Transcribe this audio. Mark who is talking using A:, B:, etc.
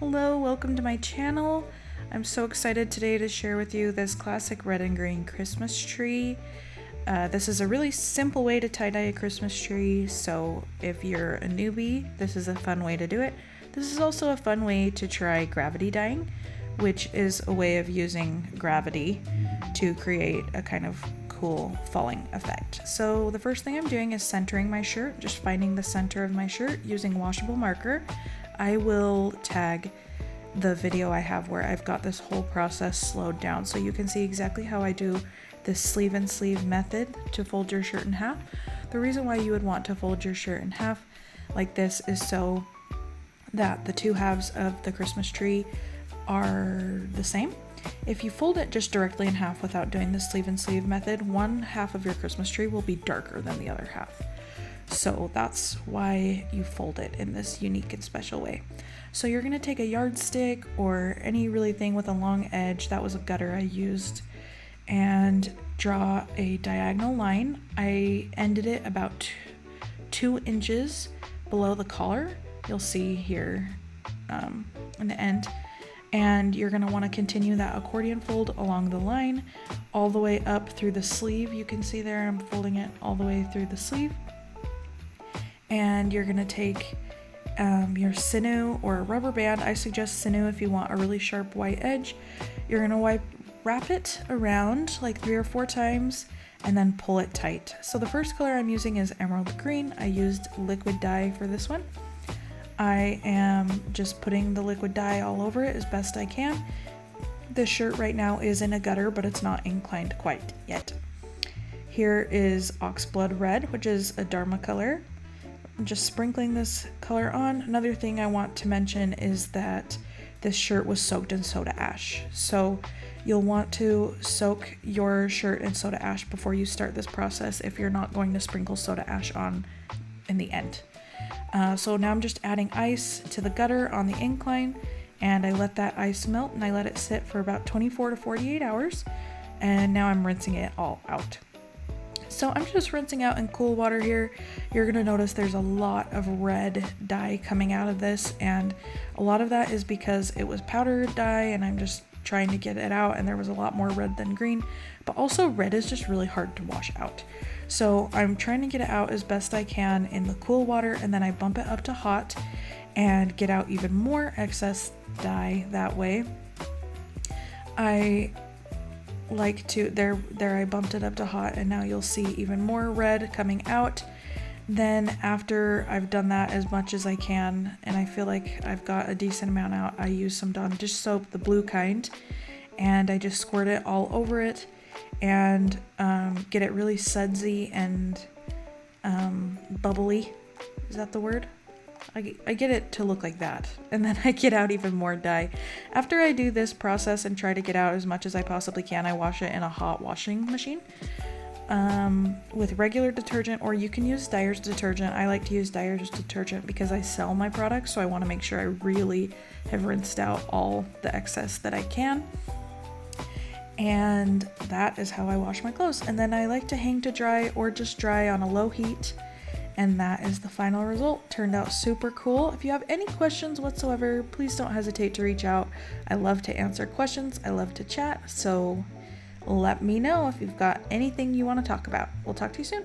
A: Hello, welcome to my channel. I'm so excited today to share with you this classic red and green Christmas tree. This is a really simple way to tie-dye a Christmas tree, so if you're a newbie, this is a fun way to do it. This is also a fun way to try gravity dyeing, which is a way of using gravity to create a kind of cool falling effect. So the first thing I'm doing is centering my shirt, just finding the center of my shirt using washable marker. I will tag the video I have where I've got this whole process slowed down so you can see exactly how I do this sleeve and sleeve method to fold your shirt in half. The reason why you would want to fold your shirt in half like this is so that the two halves of the Christmas tree are the same. If you fold it just directly in half without doing the sleeve and sleeve method, one half of your Christmas tree will be darker than the other half. So that's why you fold it in this unique and special way. So you're going to take a yardstick or any really thing with a long edge, that was a gutter I used, and draw a diagonal line. I ended it about 2 inches below the collar. You'll see here in the end. And you're going to want to continue that accordion fold along the line all the way up through the sleeve. You can see there I'm folding it all the way through the sleeve. And you're going to take your sinew or a rubber band. I suggest sinew if you want a really sharp white edge. You're going to wrap it around like 3 or 4 times and then pull it tight. So the first color I'm using is emerald green. I used liquid dye for this one. I am just putting the liquid dye all over it as best I can. This shirt right now is in a gutter, but it's not inclined quite yet. Here is oxblood red, which is a Dharma color. I'm just sprinkling this color on. Another thing I want to mention is that this shirt was soaked in soda ash. So you'll want to soak your shirt in soda ash before you start this process if you're not going to sprinkle soda ash on in the end. So now I'm just adding ice to the gutter on the incline, and I let that ice melt and I let it sit for about 24 to 48 hours. And now I'm rinsing it all out. So I'm just rinsing out in cool water here. You're gonna notice there's a lot of red dye coming out of this, and a lot of that is because it was powdered dye and I'm just trying to get it out, and there was a lot more red than green, but also red is just really hard to wash out. So I'm trying to get it out as best I can in the cool water, and then I bump it up to hot and get out even more excess dye that way. I like to, there I bumped it up to hot, and now you'll see even more red coming out. Then after I've done that as much as I can, and I feel like I've got a decent amount out, I use some Dawn dish soap, the blue kind, and I just squirt it all over it and get it really sudsy and bubbly. Is that the word? I get it to look like that, and then I get out even more dye. After I do this process and try to get out as much as I possibly can, I wash it in a hot washing machine with regular detergent, or you can use Dyer's detergent. I like to use Dyer's detergent because I sell my products, so I want to make sure I really have rinsed out all the excess that I can. And that is how I wash my clothes. And then I like to hang to dry or just dry on a low heat. And that is the final result. Turned out super cool. If you have any questions whatsoever, please don't hesitate to reach out. I love to answer questions. I love to chat. So let me know if you've got anything you want to talk about. We'll talk to you soon.